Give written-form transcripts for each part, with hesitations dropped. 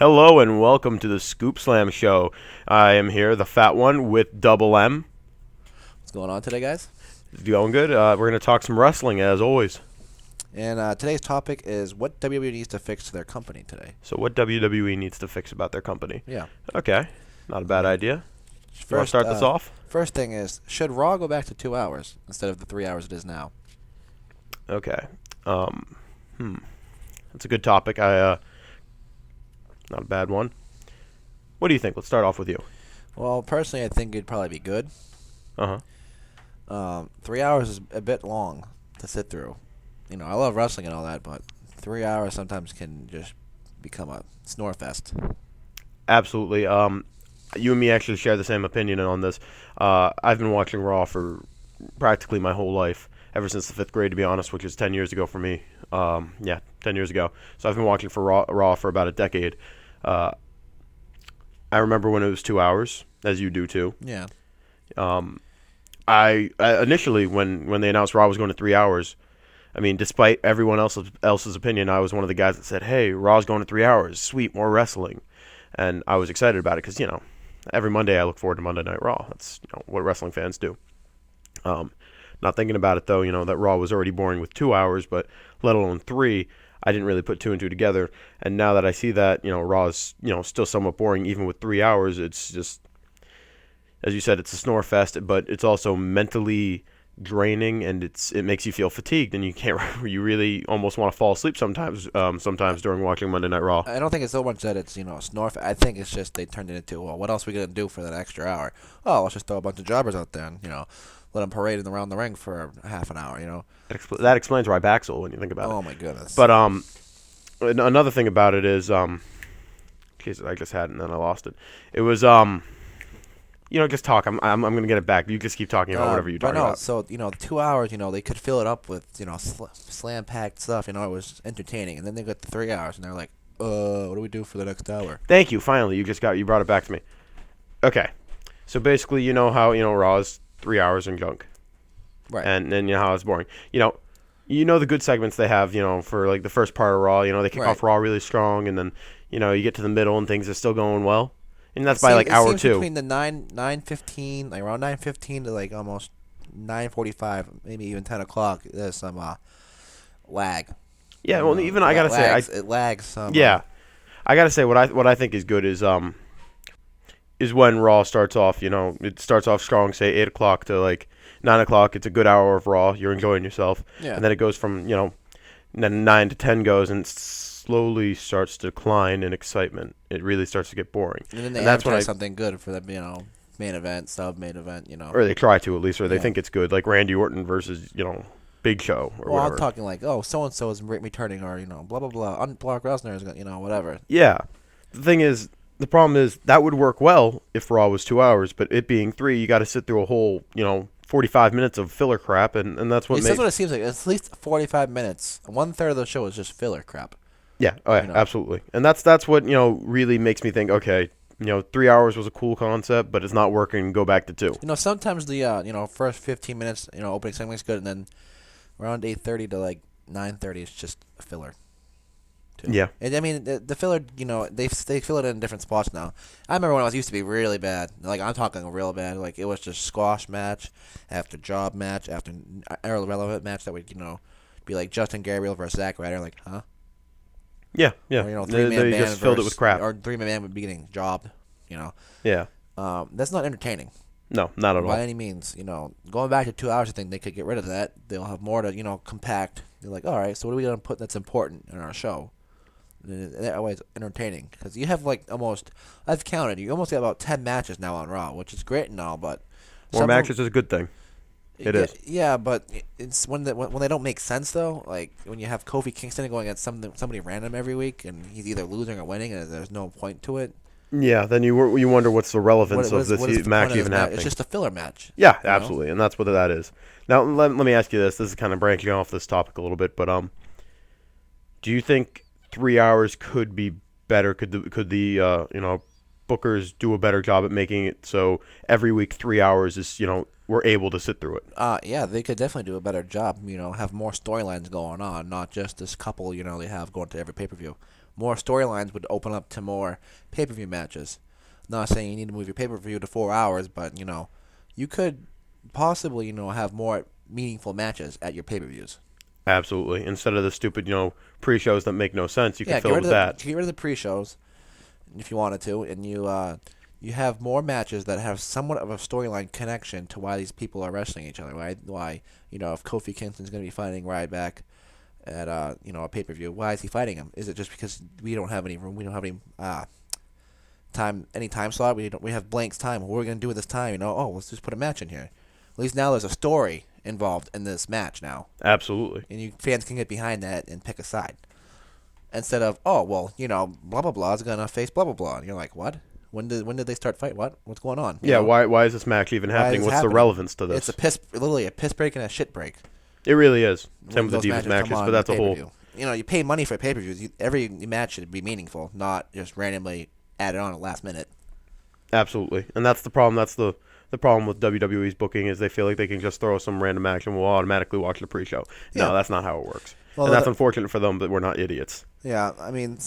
Hello and welcome to the Scoop Slam Show. I am here, the fat one with Double M. What's going on today, guys? Going good. We're going to talk some wrestling as always. And today's topic is what WWE needs to fix to their company today. So what WWE needs to fix about their company? Yeah. Okay, not a bad idea. You want to First, start this off? First thing is, should Raw go back to 2 hours instead of the 3 hours it is now? Okay. That's a good topic. Not a bad one. What do you think? Let's start off with you. Well, personally, I think it'd probably be good. 3 hours is a bit long to sit through. You know, I love wrestling and all that, but 3 hours sometimes can just become a snore fest. Absolutely. You and me actually share the same opinion on this. I've been watching Raw for practically my whole life, ever since the 5th grade, to be honest, which is 10 years ago for me. 10 years ago. So I've been watching for Raw for about a decade. I remember when it was 2 hours, as you do too. Yeah. I initially, when they announced Raw was going to 3 hours, I mean, despite everyone else's opinion, I was one of the guys that said, "Hey, Raw's going to 3 hours. Sweet, more wrestling," and I was excited about it because every Monday I look forward to Monday Night Raw. That's what wrestling fans do. Not thinking about it though, that Raw was already boring with 2 hours, but let alone 3. I didn't really put 2 and 2 together, and now that I see that Raw is still somewhat boring even with 3 hours, it's just, as you said, it's a snore fest, but it's also mentally draining, and it makes you feel fatigued, and you really almost want to fall asleep sometimes during watching Monday Night Raw. I don't think it's so much that it's, snore fest. I think it's just they turned it into, well, what else are we going to do for that extra hour? Oh, let's just throw a bunch of jobbers out there and, let them parade around the ring for half an hour, That explains Ryback's when you think about it. Oh, my goodness. But another thing about it is, geez, I just had it and then I lost it. It was just talk. I'm gonna get it back. You just keep talking about whatever you're talking about. So 2 hours, they could fill it up with slam packed stuff. It was entertaining, and then they got the 3 hours, and they're like, what do we do for the next hour? Thank you. Finally, you brought it back to me. Okay, so basically, how Raw is 3 hours and junk, Right? And then how it's boring. The good segments they have, for like the first part of Raw. They kick off Raw really strong, and then you get to the middle and things are still going well. And that's by like hour 2. Between the 9:15, like around 9:15 to like almost 9:45, maybe even 10 o'clock, there's some lag. Yeah, well, even I gotta say, it lags some. Yeah, I gotta say what I think is good is when Raw starts off. It starts off strong, say 8 o'clock to like 9 o'clock. It's a good hour of Raw. You're enjoying yourself. Yeah. And then it goes from then 9 to 10 goes and slowly starts to decline in excitement. It really starts to get boring. And then they advertise something good for the main event, sub-main event, Or they try to at least, or they think it's good, like Randy Orton versus Big Show or whatever. I'm talking like, so and so is returning, or blah blah blah. Brock Lesnar is whatever. Yeah, the problem is that would work well if Raw was 2 hours, but it being 3, you got to sit through a whole 45 minutes of filler crap, and that's what That's what it seems like. It's at least 45 minutes. 1/3 of the show is just filler crap. Yeah, absolutely. And that's what, really makes me think, okay, 3 hours was a cool concept, but it's not working, go back to 2. Sometimes the, first 15 minutes, opening segment's good, and then around 8:30 to like 9:30 is just a filler. Too. Yeah. And I mean, the filler, they fill it in different spots now. I remember when it used to be really bad. Like, I'm talking real bad. Like, it was just squash match after job match after irrelevant match that would, be like Justin Gabriel versus Zack Ryder. Like, huh? Yeah. Or, They just filled it with crap. Or 3-man man would be getting jobbed, Yeah. That's not entertaining. No, not at all. By any means. Going back to 2 hours, I think they could get rid of that. They'll have more to, compact. They're like, all right, so what are we going to put that's important in our show? That way it's entertaining. Because you have I've counted, you almost got about 10 matches now on Raw, which is great and all, but... More matches is a good thing. It is. Yeah, but it's when they don't make sense, though. Like, when you have Kofi Kingston going against somebody random every week, and he's either losing or winning, and there's no point to it. Yeah, then you wonder what's the relevance of this match even happening. It's just a filler match. Yeah, absolutely, and that's what that is. Now, let me ask you this. This is kind of branching off this topic a little bit, but do you think 3 hours could be better? Could the bookers do a better job at making it so every week 3 hours is we're able to sit through it? Yeah, they could definitely do a better job. Have more storylines going on, not just this couple they have going to every pay-per-view. more storylines would open up to more pay-per-view matches. Not saying you need to move your pay-per-view to 4 hours, but you could possibly have more meaningful matches at your pay-per-views. Absolutely. Instead of the stupid, pre-shows that make no sense, you can Get fill rid with of that. get rid of the pre-shows if you wanted to, and you have more matches that have somewhat of a storyline connection to why these people are wrestling each other. Right? Why if Kofi Kingston's going to be fighting Ryback at a pay-per-view, why is he fighting him? Is it just because we don't have any room? We don't have any time slot. We have blank time. What are we going to do with this time? Let's just put a match in here. At least now there's a story involved in this match now. Absolutely. And fans can get behind that and pick a side. Instead of, blah, blah, blah is going to face blah, blah, blah. And you're like, what? When did they start fighting? What? What's going on? Yeah, why is this match even happening? What's the relevance to this? It's literally a piss break and a shit break. It really is. Same with the Divas matches, but that's a whole... You pay money for pay-per-views. Every match should be meaningful, not just randomly added on at last minute. Absolutely. And that's the problem. That's the problem with WWE's booking is they feel like they can just throw some random match and we'll automatically watch the pre-show. Yeah. No, that's not how it works. Well, and that's unfortunate for them, but we're not idiots. Yeah, I mean,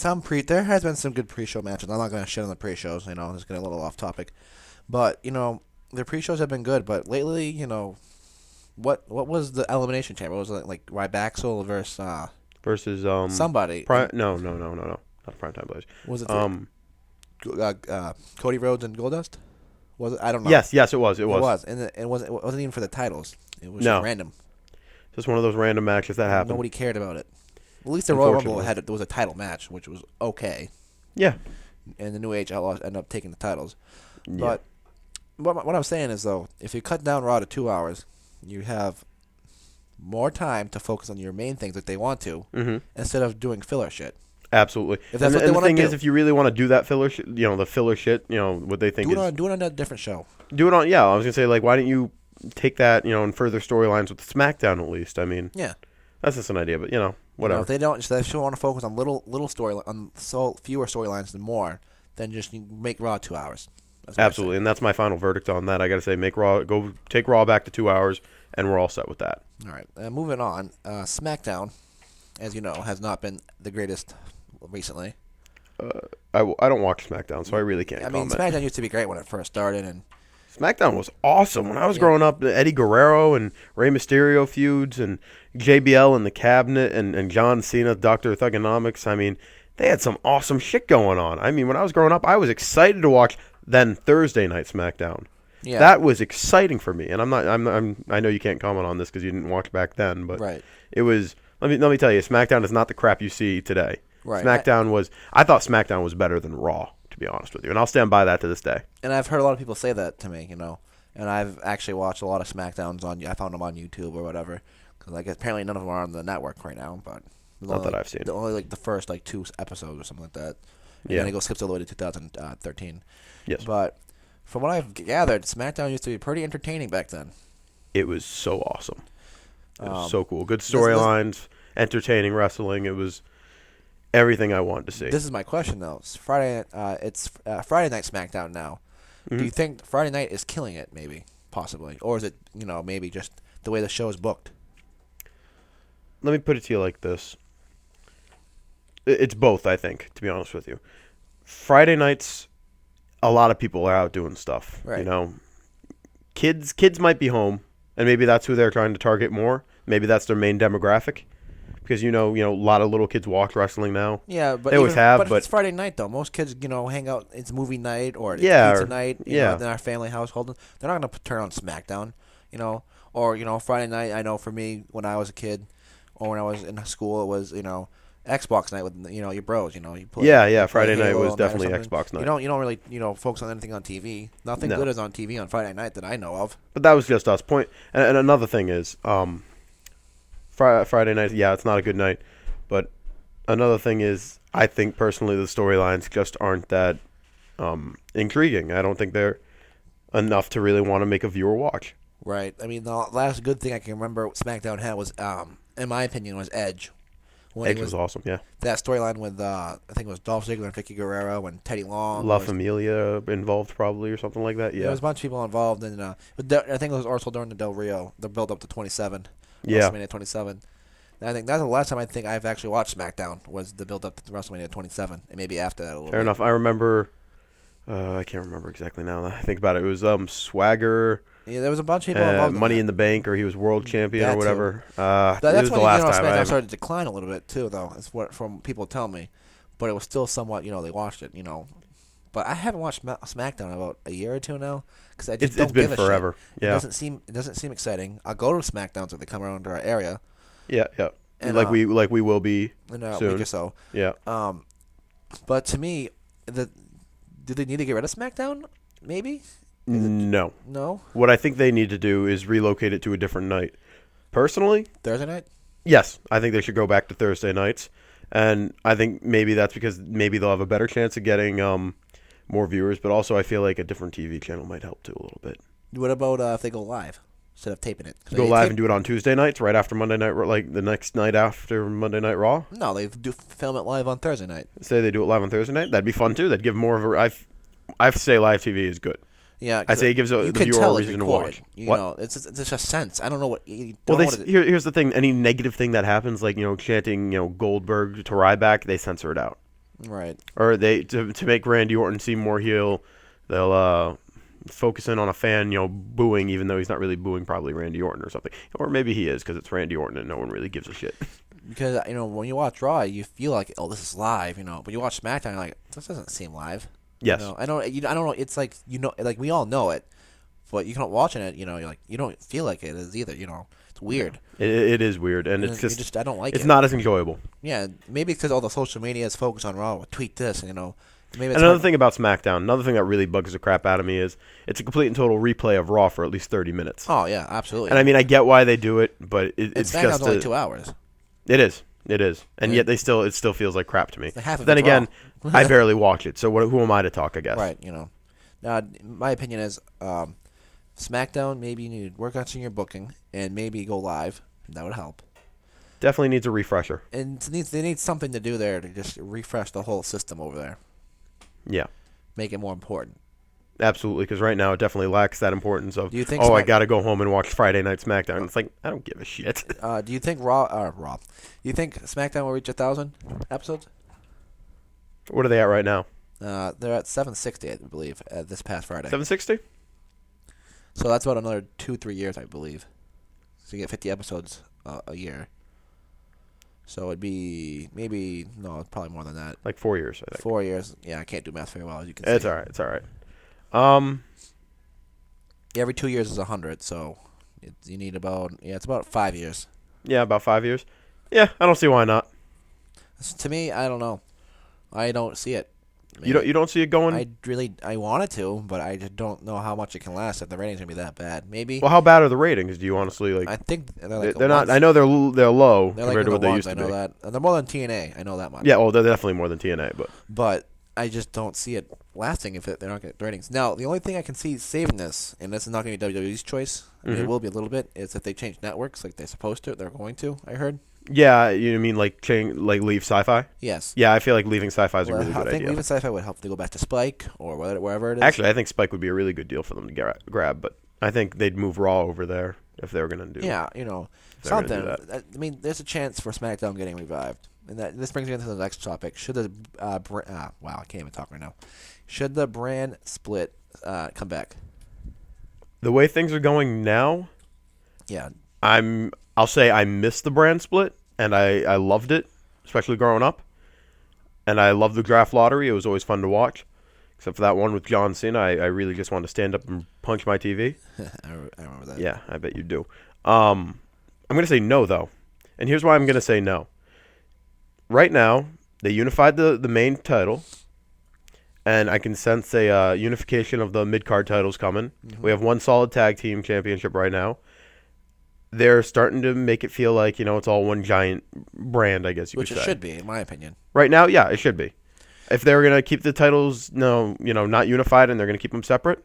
there has been some good pre-show matches. I'm not going to shit on the pre-shows. I'm just getting a little off topic. But, the pre-shows have been good. But lately, what was the Elimination Chamber? Was it like Ryback versus somebody? No. Not a Primetime Blaze. Was it Cody Rhodes and Goldust? Was it? I don't know. Yes, it was. It was, and it wasn't even for the titles. It was just random. Just one of those random matches that happened. Nobody cared about it. At least the Royal Rumble there was a title match, which was okay. Yeah. And the New Age Outlaws ended up taking the titles. Yeah. But what I'm saying is, though, if you cut down Raw to 2 hours, you have more time to focus on your main things that they want to, instead of doing filler shit. Absolutely. If that's what they want to do. The thing is, if you really want to do that filler shit, the filler shit, what they think do it on a different show. Do it on, I was going to say, like, why don't you take that, and further storylines with Smackdown at least? I mean, yeah. That's just an idea, but, whatever. If they don't, if they want to focus on little story, on fewer storylines than more, then just make Raw 2 hours. Absolutely, and that's my final verdict on that. I got to say, take Raw back to 2 hours, and we're all set with that. All right, moving on. SmackDown, as you know, has not been the greatest recently. I don't watch SmackDown, so I really can't comment. SmackDown used to be great when it first started, and SmackDown was awesome. When I was growing up, Eddie Guerrero and Rey Mysterio feuds, and JBL and the Cabinet, and John Cena, Dr. Thugonomics. I mean, they had some awesome shit going on. I mean, when I was growing up, I was excited to watch then Thursday night SmackDown. Yeah. That was exciting for me, and I know you can't comment on this because you didn't watch back then, but right. It was. Let me tell you, SmackDown is not the crap you see today. Right. I thought SmackDown was better than Raw, to be honest with you, and I'll stand by that to this day. And I've heard a lot of people say that to me, and I've actually watched a lot of SmackDowns I found them on YouTube or whatever, because apparently none of them are on the network right now, but not that I've seen. Only the first 2 episodes or something like that. And then it skips all the way to 2013. Yes. But from what I've gathered, SmackDown used to be pretty entertaining back then. It was so awesome. It was so cool. Good storylines, entertaining wrestling. It was everything I wanted to see. This is my question, though. It's Friday Night SmackDown now. Mm-hmm. Do you think Friday night is killing it, maybe, possibly? Or is it, maybe just the way the show is booked? Let me put it to you like this. It's both, I think, to be honest with you. Friday nights, a lot of people are out doing stuff. Right. Kids might be home, and maybe that's who they're trying to target more. Maybe that's their main demographic. Because, a lot of little kids watch wrestling now. Yeah, but they always have. But it's Friday night, though. Most kids, hang out. It's movie night or it's pizza night. In our family household, they're not going to turn on SmackDown. Or Friday night. I know for me, when I was a kid, or when I was in school, it was Xbox night with your bros. Friday night was definitely Xbox night. You don't really focus on anything on TV. Nothing good is on TV on Friday night that I know of. But that was just us. And another thing is, Friday night, it's not a good night. But another thing is, I think personally the storylines just aren't that intriguing. I don't think they're enough to really want to make a viewer watch. Right. I mean, the last good thing I can remember SmackDown had was, in my opinion, was Edge. Edge was awesome, yeah. That storyline with, I think it was Dolph Ziggler and Vicky Guerrero and Teddy Long. La Familia involved probably or something like that, yeah. There was a bunch of people involved. And I think it was also during the Del Rio, the build-up to 27. Yeah. WrestleMania 27. I think that's the last time I think I've actually watched SmackDown was the build up to WrestleMania 27, and maybe after that a little Fair bit. enough. I remember. I can't remember exactly now that I think about it. It was Swagger, Yeah, there was a bunch of people involved in Money that. in the Bank, or he was world champion That or too. whatever. It That's was the when last time. SmackDown started to decline a little bit too, though. That's what from people tell me, but it was still somewhat. They watched it. But I haven't watched SmackDown in about a year or two now because I just don't It's been give a forever. shit. Yeah. It doesn't seem exciting. I'll go to SmackDowns if they come around to our area. Yeah, yeah. And, like we will be in a soon. week or so. Yeah. But to me, do they need to get rid of SmackDown? Maybe. No. No. What I think they need to do is relocate it to a different night. Personally, Thursday night. yes, I think they should go back to Thursday nights, and I think maybe that's because maybe they'll have a better chance of getting more viewers. But also, I feel like a different TV channel might help too a little bit. What about if they go live instead of taping it? Go live and do it on Tuesday nights, right after Monday Night, like the next night after Monday Night Raw. No, they do film it live on Thursday night. Say they do it live on Thursday night. That'd be fun too. That'd give more of a. I say live TV is good. Yeah, I say it gives the viewer a reason to watch. It's just a sense. I don't know what. Here's the thing. Any negative thing that happens, like chanting, Goldberg to Ryback, they censor it out. Right. Or they to make Randy Orton seem more heel, they'll focus in on a fan, booing, even though he's not really booing, probably Randy Orton or something. Or maybe he is because it's Randy Orton and no one really gives a shit. Because when you watch Raw, you feel like, oh, this is live, but you watch SmackDown, you're like, this doesn't seem live. Yes. I don't know. It's like like we all know it, but you don't watching it. You're like you don't feel like it is either. It's weird. It is weird, and it's just I don't like it. It's not as enjoyable. Yeah, maybe because all the social media is focused on Raw. Tweet this, maybe. It's Another thing about SmackDown, another thing that really bugs the crap out of me is it's a complete and total replay of Raw for at least 30 minutes. Oh yeah, absolutely. And I mean, I get why they do it, but it's SmackDown's just only 2 hours. It is, and yet it still feels like crap to me. Half of then it's again, Raw. I barely watch it, so who am I to talk? I guess. Right. My opinion is SmackDown. Maybe you need to work on your booking and maybe go live. That would help. Definitely needs a refresher. And they need something to do there to just refresh the whole system over there. Yeah. Make it more important. Absolutely, because right now it definitely lacks that importance of, Do you think I got to go home and watch Friday Night SmackDown. It's like, I don't give a shit. Do you think Raw? Do you think SmackDown will reach 1,000 episodes? What are they at right now? They're at 760, I believe, this past Friday. 760? So that's about another 2-3 years, I believe. So you get 50 episodes a year. So it'd be probably more than that. Like 4 years, I think. 4 years. Yeah, I can't do math very well, as you can see. It's all right. It's all right. Every 2 years is 100, so you need it's about 5 years. Yeah, about 5 years. Yeah, I don't see why not. To me, I don't know. I don't see it. You don't see it going? I wanted to, but I just don't know how much it can last if the ratings are going to be that bad. Maybe. Well, how bad are the ratings? Do you honestly like? I think they're not. I know they're low they're compared to what they used I to know be. that. And they're more than TNA. I know that much. Yeah, well, they're definitely more than TNA, But I just don't see it lasting if they're not getting ratings. Now, the only thing I can see saving this, and this is not going to be WWE's choice, it will be a little bit, is if they change networks like they're supposed to. They're going to, I heard. Yeah, you mean like leave Sci-Fi? Yes. Yeah, I feel like leaving Sci-Fi is a really good I think idea. leaving Sci-Fi would help to go back to Spike or wherever it is. Actually, I think Spike would be a really good deal for them to grab, but I think they'd move Raw over there if they were going to do. Yeah, something. I mean, there's a chance for SmackDown getting revived, and this brings me into the next topic. Should the wow, I can't even talk right now. Should the brand split come back? The way things are going now, Yeah. I'll say I missed the brand split, and I loved it, especially growing up. And I loved the draft lottery. It was always fun to watch. Except for that one with John Cena, I really just wanted to stand up and punch my TV. I remember that. Yeah, I bet you do. I'm going to say no, though. And here's why I'm going to say no. Right now, they unified the main title, and I can sense a unification of the mid-card titles coming. Mm-hmm. We have one solid tag team championship right now. They're starting to make it feel like, it's all one giant brand, I guess you could say. Which it should be, in my opinion. Right now, yeah, it should be. If they're going to keep the titles, not unified, and they're going to keep them separate,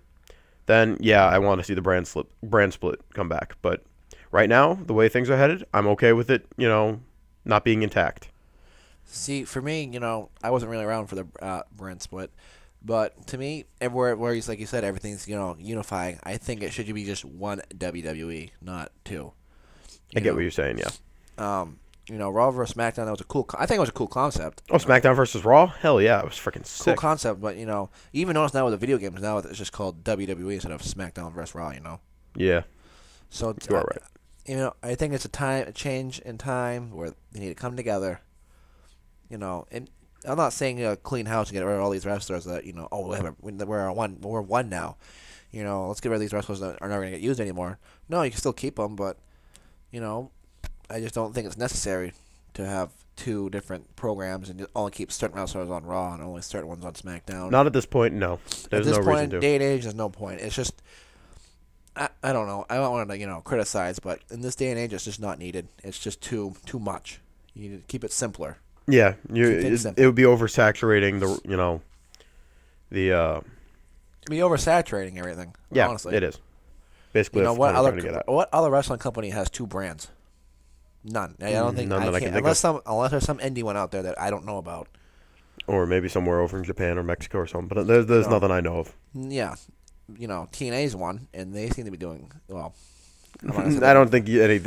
then, yeah, I want to see the brand split come back. But right now, the way things are headed, I'm okay with it, not being intact. See, for me, I wasn't really around for the brand split. But to me, everywhere where like you said, everything's unifying. I think it should be just one WWE, not two. I get what you're saying, yeah. Raw versus SmackDown. That was a cool. I think it was a cool concept. Oh, SmackDown versus Raw? Hell yeah, it was freaking Cool sick. concept, but you even notice now with the video games, now it's just called WWE instead of SmackDown versus Raw. Yeah, So you are right. I think it's a change in time where they need to come together. And I'm not saying clean house and get rid of all these wrestlers that we're one now. Let's get rid of these wrestlers that are not going to get used anymore. No, you can still keep them, but I just don't think it's necessary to have two different programs and just only keep certain wrestlers on Raw and only certain ones on SmackDown. Not at this point, no. There's at this no point reason in to. day and age, there's no point. It's just, I don't know. I don't want to criticize, but in this day and age, it's just not needed. It's just too much. You need to keep it simpler. Yeah, simple. it would be oversaturating the To be oversaturating everything. Yeah, honestly. it is. Basically, that's what what I'm trying to get at. other wrestling company has two brands? None. I don't think none that I can think unless there's some indie one out there that I don't know about. Or maybe somewhere over in Japan or Mexico or something. But there's nothing I know of. Yeah, TNA's one, and they seem to be doing well. I don't think you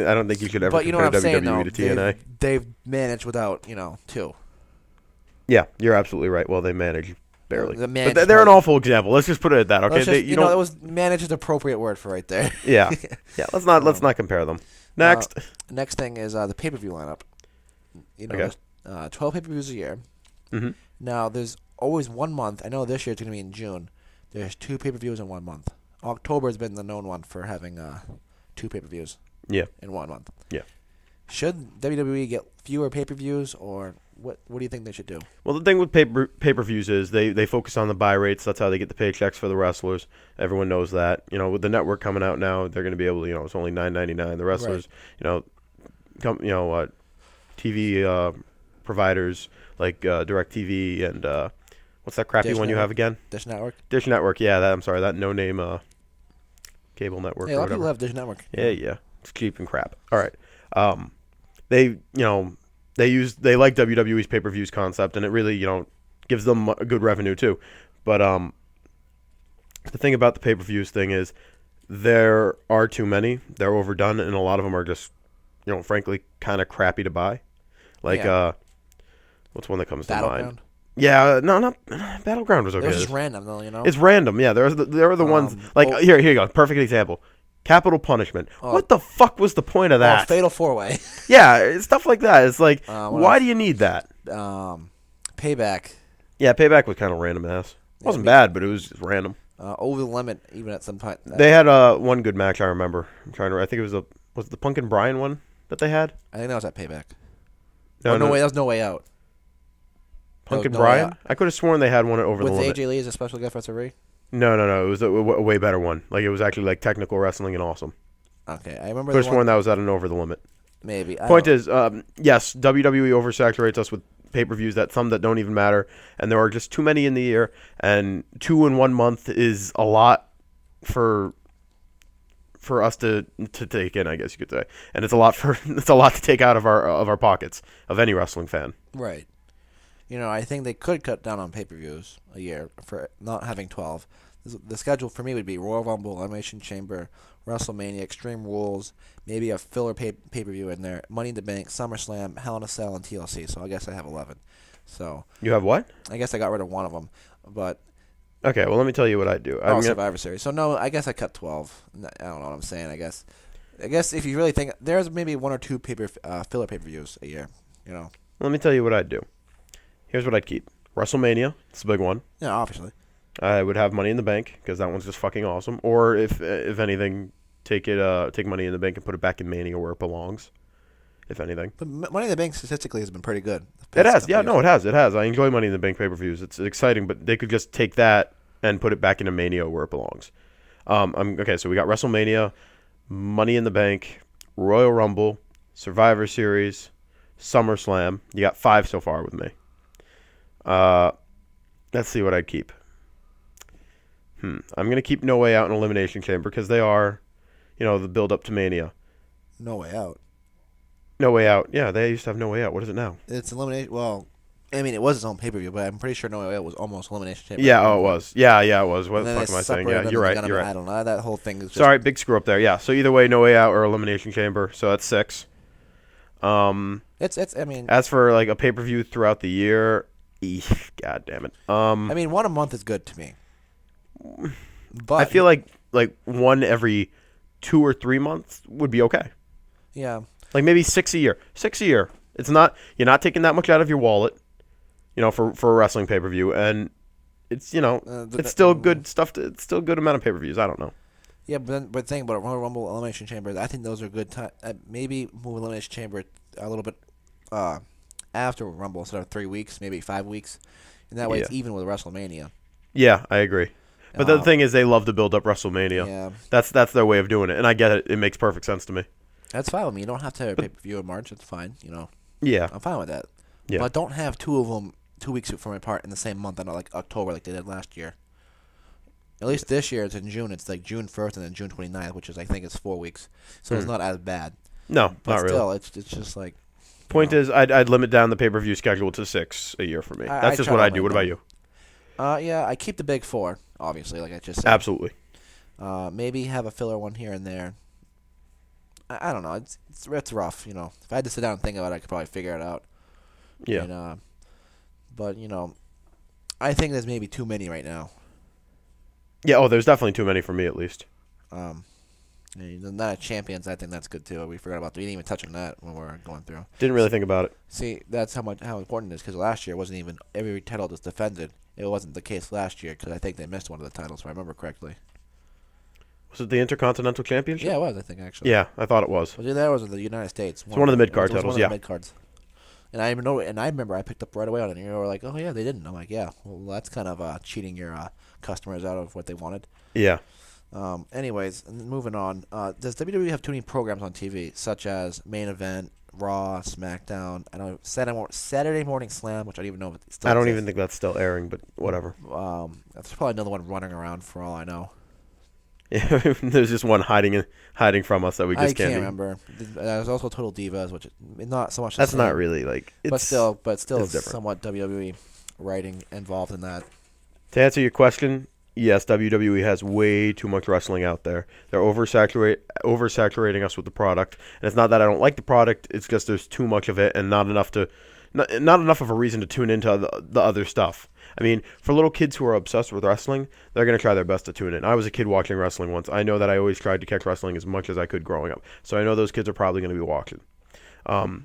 should ever But you know compare what I'm saying, WWE though. to TNA. They've managed without two. Yeah, you're absolutely right. Well, they manage barely. But they're an awful example. Let's just put it at that. Okay, that was manage is the appropriate word for right there. Yeah. Let's not compare them. Next. Next thing is the pay-per-view lineup. Okay. There's 12 pay-per-views a year. Mm-hmm. Now there's always 1 month. I know this year it's going to be in June. There's 2 pay-per-views in 1 month. October has been the known one for having 2 pay-per-views. Yeah. In 1 month. Yeah. Should WWE get fewer pay-per-views, or what do you think they should do? Well, the thing with pay-per-views is they focus on the buy rates. That's how they get the paychecks for the wrestlers. Everyone knows that. With the network coming out now, they're going to be able to, it's only $9.99. The wrestlers, TV providers like DirecTV and what's that crappy Dish one you Network? have again? Dish Network? Dish Network, yeah. That no-name cable network Yeah, a or lot of people whatever. have Dish Network. Yeah. It's cheap and crap. All right. They like WWE's pay-per-views concept, and it really, gives them a good revenue too. But the thing about the pay-per-views thing is there are too many. They're overdone, and a lot of them are just, frankly, kind of crappy to buy. Like, what's one that comes to mind? Battleground? Yeah, no, not Battleground was okay. It was just random, though, It's random, yeah. There are the ones, like, here you go, perfect example. Capital Punishment. What the fuck was the point of that? Fatal 4-Way. Yeah, stuff like that. It's like, why else? do you need that? Payback. Yeah, Payback was kind of random ass. It wasn't bad, but it was just random. Over the limit, even at some point. They had one good match I remember. I think it was was it the Punk and Bryan one that they had? I think that was at Payback. No, way. That was No Way Out. Punk and Bryan? I could have sworn they had one at Over the Limit. With AJ Lee as a special guest referee? No. It was a way better one. Like, it was actually like technical wrestling and awesome. Okay, I remember. Could have sworn that was at an Over the Limit. Maybe. Point is, yes, WWE oversaturates us with pay-per-views that don't even matter, and there are just too many in the year, and 2 in 1 month is a lot for us to take in, I guess you could say, and it's a lot to take out of our pockets of any wrestling fan. Right. I think they could cut down on pay-per-views a year for not having 12. The schedule for me would be Royal Rumble, Elimination Chamber, WrestleMania, Extreme Rules, maybe a filler pay-per-view in there, Money in the Bank, SummerSlam, Hell in a Cell, and TLC. So I guess I have 11. So You have what? I guess I got rid of one of them. But Okay, well, let me tell you what I do. Survivor Series. So no, I guess I cut 12. I don't know what I'm saying. I guess if you really think there's maybe 1 or 2 filler pay-per-views a year. Let me tell you what I'd do. Here's what I'd keep. WrestleMania, it's a big one. Yeah, obviously. I would have Money in the Bank because that one's just fucking awesome. Or if anything, take Money in the Bank and put it back in Mania where it belongs. If anything, but Money in the Bank statistically has been pretty good. It has, yeah, no, it has. I enjoy Money in the Bank pay-per-views. It's exciting, but they could just take that and put it back into Mania where it belongs. Okay, so we got WrestleMania, Money in the Bank, Royal Rumble, Survivor Series, SummerSlam. You got 5 so far with me. Let's see what I'd keep. I'm going to keep No Way Out and Elimination Chamber because they are, the build-up to Mania. No Way Out. No Way Out. Yeah, they used to have No Way Out. What is it now? It's Elimination. Well, I mean, it was its own pay-per-view, but I'm pretty sure No Way Out was almost Elimination Chamber. Yeah, it was. Yeah, it was. What the fuck am I saying? Yeah, you're right. I don't know. That whole thing is just... Sorry, big screw up there. Yeah, so either way, No Way Out or Elimination Chamber. So that's 6. It's. I mean, As for like a pay-per-view throughout the year, god damn it. one a month is good to me. I But feel like one every 2 or 3 months would be okay. yeah, Like maybe 6 a year. 6 a year. It's not you're not taking that much out of your wallet, for a wrestling pay-per-view, and it's it's still good stuff. It's still a good amount of pay-per-views. I don't know. yeah. But think about it, Royal Rumble, Elimination Chamber. I think those are good time. Maybe move Elimination Chamber a little bit after Rumble instead of 3 weeks, maybe 5 weeks, and that way it's even with WrestleMania. Yeah, I agree. But the thing is, they love to build up WrestleMania. Yeah, That's their way of doing it, and I get it. It makes perfect sense to me. that's fine with me. You don't have to have a pay-per-view in March. It's fine. Yeah. I'm fine with that. Yeah. But don't have two of them 2 weeks from apart in the same month, and not like October like they did last year. At least this year it's in June. It's like June 1st and then June 29th, which is I think it's 4 weeks. So it's not as bad. No, But not still, really. it's just like. Point is, I'd limit down the pay-per-view schedule to 6 a year for me. That's just what I do. What about you? Yeah, I keep the big four, obviously, like I just said. Absolutely. Maybe have a filler one here and there. I don't know. It's rough, If I had to sit down and think about it, I could probably figure it out. Yeah. And, but I think there's maybe too many right now. Yeah. Oh, there's definitely too many for me, at least. Not champions. I think that's good too. We forgot about. We didn't even touch on that when we were going through. Didn't really think about it. See, that's how important it is. Because last year wasn't even every title was defended. It wasn't the case last year because I think they missed one of the titles, if I remember correctly. Was it the Intercontinental Championship? Yeah, it was. I think actually. Yeah, I thought it was. Was it there? Or was it the United States? It's one of the mid-card titles. Yeah. Mid cards. And I remember I picked up right away on it. And you were like, "Oh yeah, they didn't." I'm like, "Yeah, well that's kind of cheating your customers out of what they wanted." Yeah. Anyways, moving on. Does WWE have too many programs on TV, such as Main Event, Raw, SmackDown? I know Saturday Morning Slam, which I don't even know if it still I don't exists. even think that's still airing, but whatever. There's probably another one running around for all I know. Yeah, there's just one hiding from us that we just I can't even- remember. There's also Total Divas, which is not so much. That's the not same, really like. but still, it's different. somewhat WWE writing involved in that. To answer your question, yes, WWE has way too much wrestling out there. They're oversaturating us with the product, and it's not that I don't like the product. It's just there's too much of it, and not enough of a reason to tune into the other stuff. I mean, for little kids who are obsessed with wrestling, they're going to try their best to tune in. I was a kid watching wrestling once. I know that I always tried to catch wrestling as much as I could growing up. So I know those kids are probably going to be watching.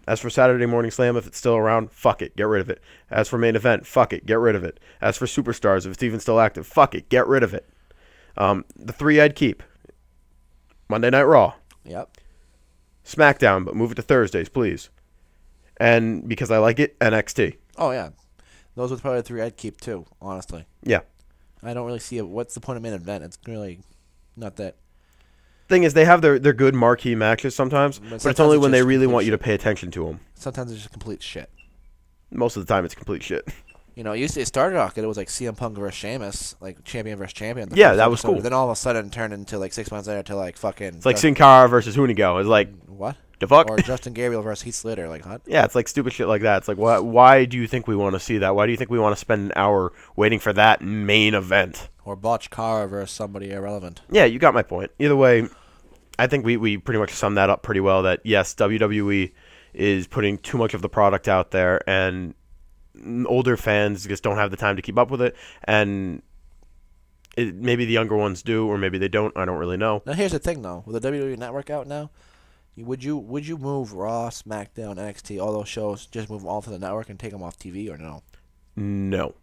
As for Saturday Morning Slam, if it's still around, fuck it, get rid of it. As for Main Event, fuck it, get rid of it. As for Superstars, if it's even still active, fuck it, get rid of it. The three I'd keep. Monday Night Raw. Yep. Smackdown, but move it to Thursdays, please. And because I like it, NXT. Oh yeah, those were probably the three I'd keep too. Honestly. Yeah. I don't really see what's the point of Main Event. It's really not that. Thing is, they have their good marquee matches sometimes, but it's only when they really want you to pay attention to them. Sometimes it's just complete shit. Most of the time, it's complete shit. It started off good. It was like CM Punk versus Sheamus, like champion versus champion. Yeah, that was cool. Then all of a sudden, it turned into like 6 months later to like fucking. It's like Sin Cara versus Hunigo. It's like what? The fuck? Or Justin Gabriel versus Heath Slater, like what? Yeah, it's like stupid shit like that. It's like, why do you think we want to see that? Why do you think we want to spend an hour waiting for that main event? Or Botch Cara versus somebody irrelevant. Yeah, you got my point. Either way, I think we pretty much summed that up pretty well. That yes, WWE is putting too much of the product out there, and older fans just don't have the time to keep up with it. And maybe the younger ones do, or maybe they don't. I don't really know. Now here's the thing, though, with the WWE Network out now. Would you move Raw, SmackDown, NXT, all those shows, just move them all to the network and take them off TV, or no? No.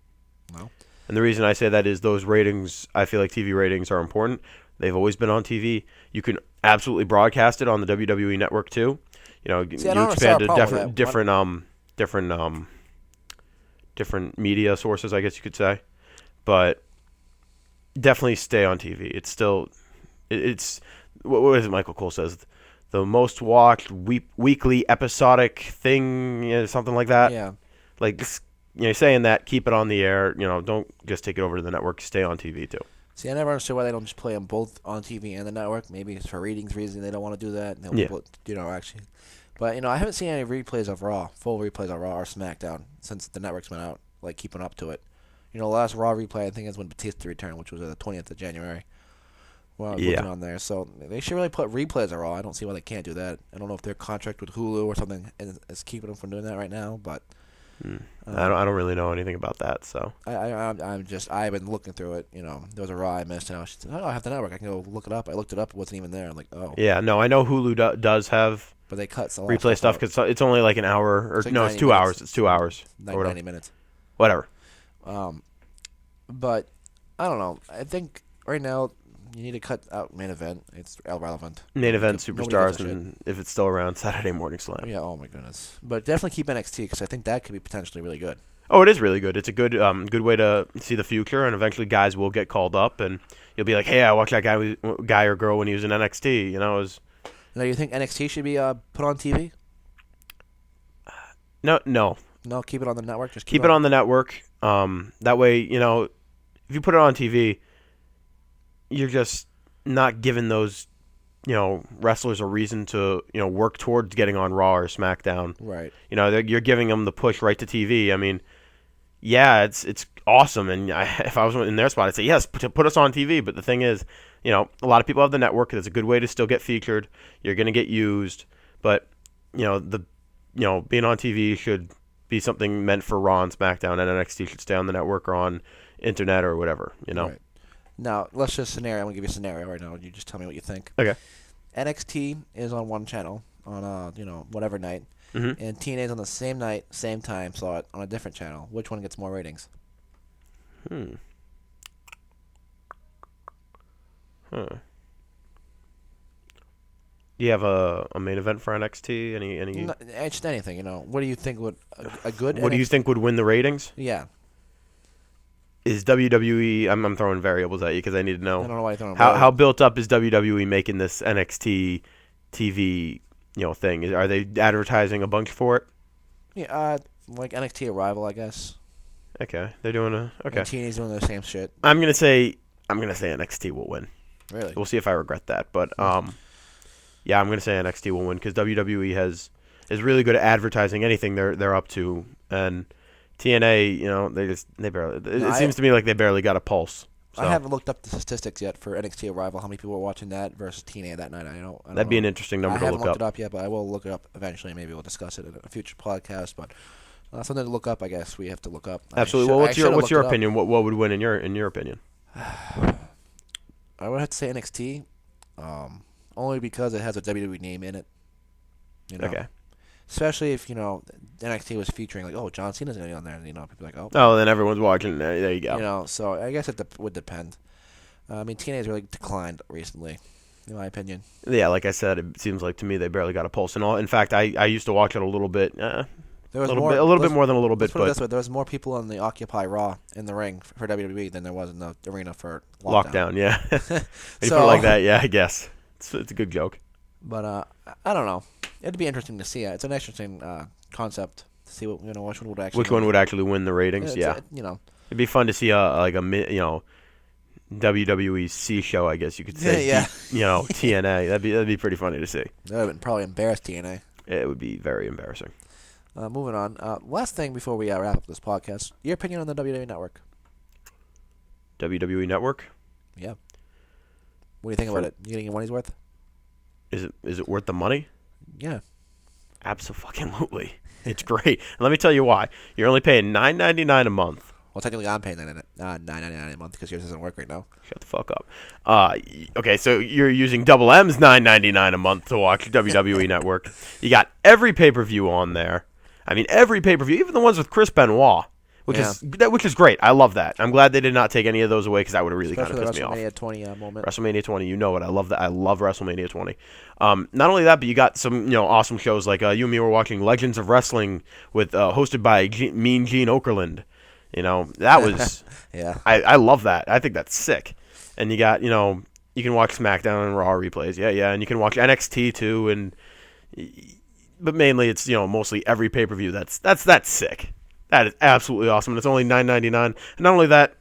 No. And the reason I say that is those ratings, I feel like TV ratings are important. They've always been on TV. You can absolutely broadcast it on the WWE Network too. You expand to different media sources, I guess you could say. But definitely stay on TV. It's still, it's what is it Michael Cole says? The most watched weekly episodic thing, something like that. Yeah. Like this, saying that, keep it on the air. Don't just take it over to the network. Stay on TV too. See, I never understood why they don't just play them both on TV and the network. Maybe it's for ratings reasons they don't want to do that. Actually. But, I haven't seen any replays of Raw, full replays of Raw or SmackDown since the network's been out, like keeping up to it. The last Raw replay I think is when Batista returned, which was the 20th of January. while I was Yeah. looking on there. So they should really put replays on Raw. I don't see why they can't do that. I don't know if their contract with Hulu or something is keeping them from doing that right now, but I don't really know anything about that. So I've been looking through it. There was a Raw I missed, and I said, oh, I have the network. I can go look it up. I looked it up. It wasn't even there. I'm like, oh. yeah, no, I know Hulu does have But they cut some replay stuff because it's only like an hour or It's like no, it's 90 2 minutes. hours. It's 2 hours. like or 90 minutes. whatever. But I don't know. I think right now you need to cut out main event. It's irrelevant. Main event Nobody gives superstars, a shit. and if it's still around, Saturday Morning Slam. Yeah. Oh my goodness. But definitely keep NXT because I think that could be potentially really good. Oh, it is really good. It's a good way to see the future, and eventually guys will get called up, and you'll be like, hey, I watched that guy or girl when he was in NXT. It was Now, you think NXT should be put on TV? no. No, keep it on the network. Just Keep it on the network. That way, if you put it on TV, you're just not giving those, wrestlers a reason to, work towards getting on Raw or SmackDown. Right. You're giving them the push right to TV. I mean, yeah, it's awesome, and if I was in their spot, I'd say yes, put us on TV. But the thing is, a lot of people have the network. It's a good way to still get featured. You're going to get used, but being on TV should be something meant for Raw and SmackDown, and NXT should stay on the network or on internet or whatever. Right. Now, let's just scenario. I'm going to give you a scenario right now. You just tell me what you think. Okay. NXT is on one channel on whatever night, Mm-hmm. and TNA is on the same night, same time slot on a different channel. Which one gets more ratings? Huh. Do you have a main event for NXT? Any? Just anything. What do you think would a good? What do you think would win the ratings? Yeah. Is WWE? I'm throwing variables at you because I need to know. I don't know why you're throwing How built up is WWE making this NXT TV thing? Are they advertising a bunch for it? Yeah, like NXT Arrival, I guess. Okay, they're doing okay. And TNA's doing the same shit. I'm gonna say NXT will win. Really? We'll see if I regret that, but yeah, I'm gonna say NXT will win because WWE is really good at advertising anything they're up to, and TNA, they barely. It seems to me like they barely got a pulse. So. I haven't looked up the statistics yet for NXT Arrival. How many people were watching that versus TNA that night? I don't That'd be an interesting number to look up. I haven't looked it up yet, but I will look it up eventually. Maybe we'll discuss it in a future podcast. But something to look up, I guess we have to look up. Absolutely. Well, what's your opinion? What would win in your opinion? I would have to say NXT, only because it has a WWE name in it. Okay. Especially if NXT was featuring John Cena's gonna be on there. People are like, oh. Oh, then everyone's watching. There you go. So I guess it would depend. I mean, TNA's really declined recently, in my opinion. Yeah, like I said, it seems like to me they barely got a pulse. And in fact, I used to watch it a little bit. There was a little bit more than a little bit. Let's put it this way: there was more people on the Occupy Raw in the ring for WWE than there was in the arena for Lockdown. Yeah. When you put it like that, yeah, I guess it's a good joke. But I don't know. It'd be interesting to see. It's an interesting concept to see which one would actually. Which one would actually win the ratings? Yeah. It'd be fun to see WWE C show, I guess you could say. Yeah. TNA. That'd be pretty funny to see. That would probably embarrass TNA. It would be very embarrassing. Moving on. Last thing before we wrap up this podcast. Your opinion on the WWE Network? WWE Network? Yeah. What do you think about it? You getting your money's worth? Is it worth the money? Yeah. Absolutely. It's great. And let me tell you why. You're only paying $9.99 a month. Well, technically, I'm paying $9.99 a month because yours doesn't work right now. Shut the fuck up. Okay, so you're using Double M's $9.99 a month to watch WWE Network. You got every pay-per-view on there. I mean, every pay-per-view, even the ones with Chris Benoit, which is great. I love that. I'm glad they did not take any of those away because that would have really kind of pissed me off. WrestleMania 20 moment. WrestleMania 20, you know it. I love that. I love WrestleMania 20. Not only that, but you got some awesome shows like you and me were watching Legends of Wrestling with hosted by Mean Gene Okerlund. That was yeah. I love that. I think that's sick. And you got you can watch SmackDown and Raw replays. Yeah, and you can watch NXT too. But mainly it's mostly every pay per view. That's sick. That is absolutely awesome. And it's only $9.99. And not only that,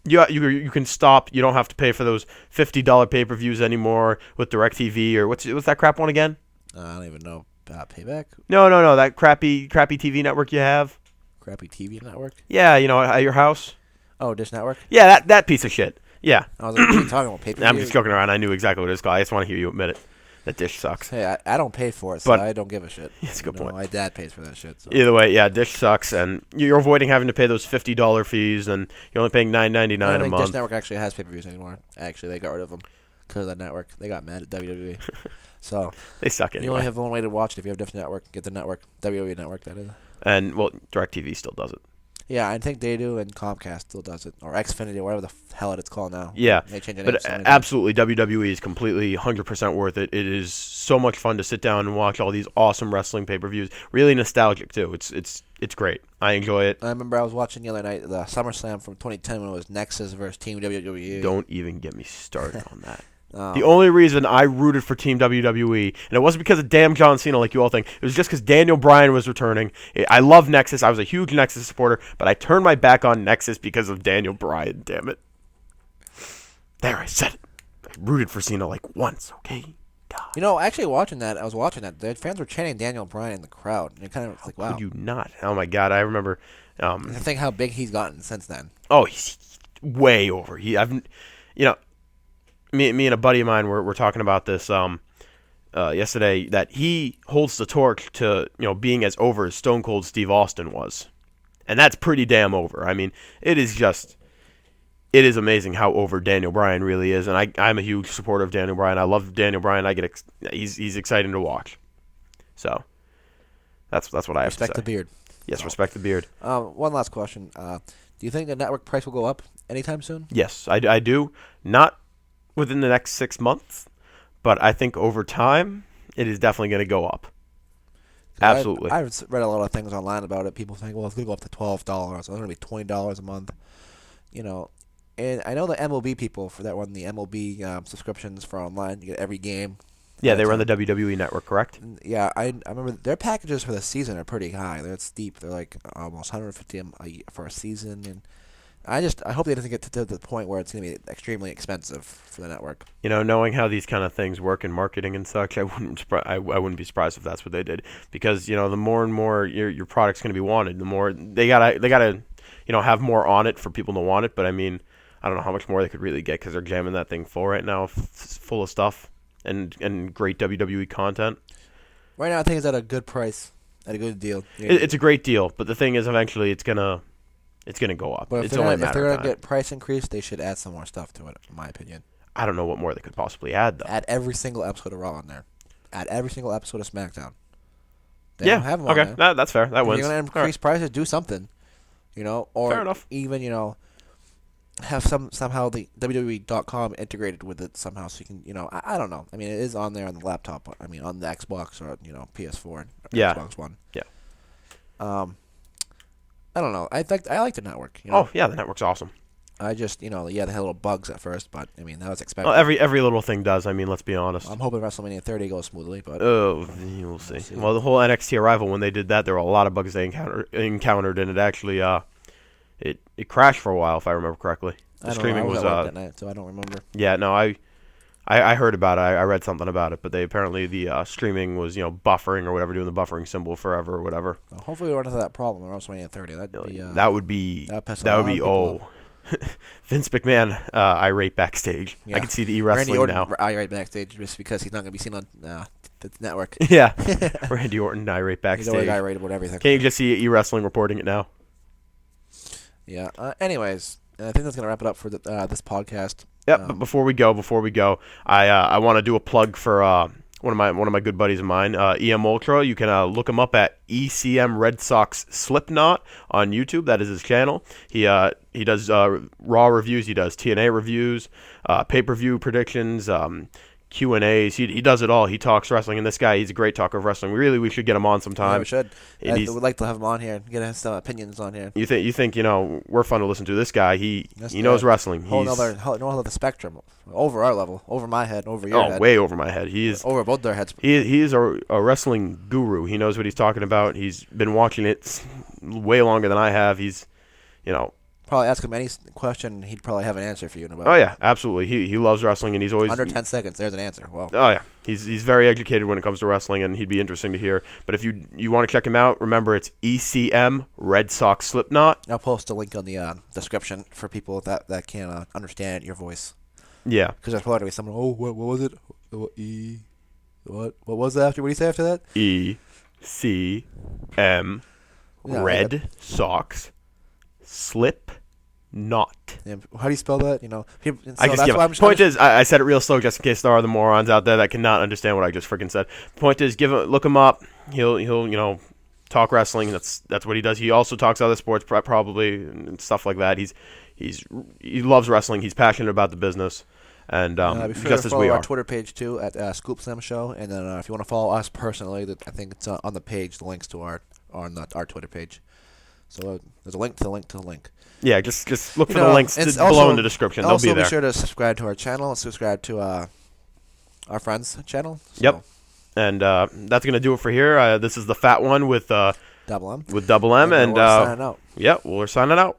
you can stop. You don't have to pay for those $50 pay per views anymore with DirecTV or what's that crap one again? I don't even know. Payback? No. That crappy TV network you have. Crappy TV network? Yeah, at your house. Oh, Dish Network? Yeah, that piece of shit. Yeah. I was like, what are you talking about? Pay-per-view? I'm just joking around. I knew exactly what it was called. I just want to hear you admit it. That Dish sucks. Hey, I don't pay for it, so But I don't give a shit. it's a good point. My dad pays for that shit. So. Either way, yeah, Dish sucks, and you're avoiding having to pay those $50 fees, and you're only paying $9.99 I a don't think month. Dish Network actually has pay-per-views anymore. Actually, they got rid of them because of that network. They got mad at WWE. So They suck anyway. you only have one way to watch it if you have a different network. Get the network, WWE Network, that is. And, well, DirecTV still does it. Yeah, I think they do, and Comcast still does it, or Xfinity, or whatever the hell it's called now. Yeah, They change the name but so many times. absolutely, WWE is completely 100% worth it. It is so much fun to sit down and watch all these awesome wrestling pay-per-views. Really nostalgic, too. It's great. I enjoy it. I remember I was watching the other night the SummerSlam from 2010 when it was Nexus versus Team WWE. Don't even get me started on that. Oh. The only reason I rooted for Team WWE, and it wasn't because of damn John Cena like you all think, it was just because Daniel Bryan was returning. I love Nexus. I was a huge Nexus supporter, but I turned my back on Nexus because of Daniel Bryan, damn it. There, I said it. I rooted for Cena like once, okay? God. You know, actually watching that, I was watching that. The fans were chanting Daniel Bryan in the crowd. And it kind of like, wow. Could you not? Oh, my God. I remember. I think how big he's gotten since then. Oh, he's way over. Me and a buddy of mine were talking about this yesterday, that he holds the torch to being as over as Stone Cold Steve Austin was, and that's pretty damn over. I mean, it is amazing how over Daniel Bryan really is, and I'm a huge supporter of Daniel Bryan. I love Daniel Bryan. He's exciting to watch. So that's what I have to say. Respect the beard. Yes, respect the beard. One last question. Do you think the network price will go up anytime soon? Yes, I do. Not within the next 6 months, but I think over time it is definitely going to go up. Absolutely. I've read a lot of things online about it. People think, well, it's going to go up to $12. It's going to be $20 a month. And I know the MLB people for that one, the MLB subscriptions for online, you get every game. Yeah, they run the WWE Network, correct? Yeah, I remember their packages for the season are pretty high. They're steep. They're like almost $150 for a season, and I hope they doesn't get to the point where it's going to be extremely expensive for the network. Knowing how these kind of things work in marketing and such, I wouldn't be surprised if that's what they did, because the more and more your product's going to be wanted, the more they gotta have more on it for people to want it. But I mean, I don't know how much more they could really get, because they're jamming that thing full right now, full of stuff and great WWE content. Right now, I think it's at a good price, at a good deal. It's a great deal, but the thing is, eventually it's gonna go up. But it's if only a they're matter going of to time. get price increase, they should add some more stuff to it, in my opinion. I don't know what more they could possibly add, though. Add every single episode of Raw on there. Add every single episode of SmackDown. They Yeah, don't have them on okay, there. that's fair. That If wins. you're going to increase prices, do something. Or Fair enough. even, have somehow the WWE.com integrated with it somehow, so you can, I don't know. I mean, it is on there on the laptop. I mean, on the Xbox or PS4 or Yeah. Xbox One. Yeah. I don't know. I like the network. Oh yeah, the network's awesome. I just they had little bugs at first, but I mean that was expected. Well, every little thing does. I mean, let's be honest. I'm hoping WrestleMania 30 goes smoothly, but Oh, we'll see. Well, the whole NXT arrival, when they did that, there were a lot of bugs they encountered, and it actually it crashed for a while, if I remember correctly. The streaming I was was at work that night, so I don't remember. Yeah, no, I heard about it. I read something about it, but they apparently the streaming was buffering or whatever, doing the buffering symbol forever or whatever. Well, hopefully we run into that problem in WrestleMania 30. That would be Vince McMahon irate backstage. Yeah. I can see the e-wrestling now. Irate backstage just because he's not going to be seen on the network. Yeah, Randy Orton irate He's backstage. already irate about everything. Can you just see e-wrestling reporting it now? Yeah. Anyways, I think that's going to wrap it up for this podcast. Yep. But before we go, I want to do a plug for one of my good buddies of mine, EM Ultra. You can look him up at ECM Red Sox Slipknot on YouTube. That is his channel. He does Raw reviews. He does TNA reviews, pay-per-view predictions, Q&As. He does it all. He talks wrestling, and this guy, he's a great talker of wrestling. We should get him on sometime. Yeah, we should. And I would like to have him on here and get his opinions on here. You think we're fun to listen to. This guy, he knows wrestling. Whole other spectrum, over our level, over my head, over your head. Way over my head. He is over both their heads. He is a wrestling guru. He knows what he's talking about. He's been watching it way longer than I have. He's Probably ask him any question, he'd probably have an answer for you in about Oh yeah, absolutely. He loves wrestling, and he's always under 10 seconds. There's an answer. Well, Oh yeah, he's very educated when it comes to wrestling, and he'd be interesting to hear. But if you want to check him out, remember it's ECM Red Sox Slipknot. I'll post a link on the description for people that can understand your voice. Yeah, Because there's probably going to be someone, oh, what was it? What was that after? What do you say after that? ECM Red Sox Slipknot. Yeah, how do you spell that? Point is, I said it real slow just in case there are the morons out there that cannot understand what I just freaking said. Point is, look him up. He'll talk wrestling. That's what he does. He also talks other sports probably and stuff like that. He loves wrestling. He's passionate about the business, and be sure just to as follow we our are. Twitter page too at Scoop Slam Show, and then if you want to follow us personally, I think it's on the page. The links to our Twitter page. So there's a link to the link to the link. Yeah, just look for the links below in the description. They'll be there. Also, be sure to subscribe to our channel and subscribe to our friend's channel. So. Yep. And that's going to do it for here. This is the fat one with Double M. With Double M. And we're signing out. yeah, we're signing out.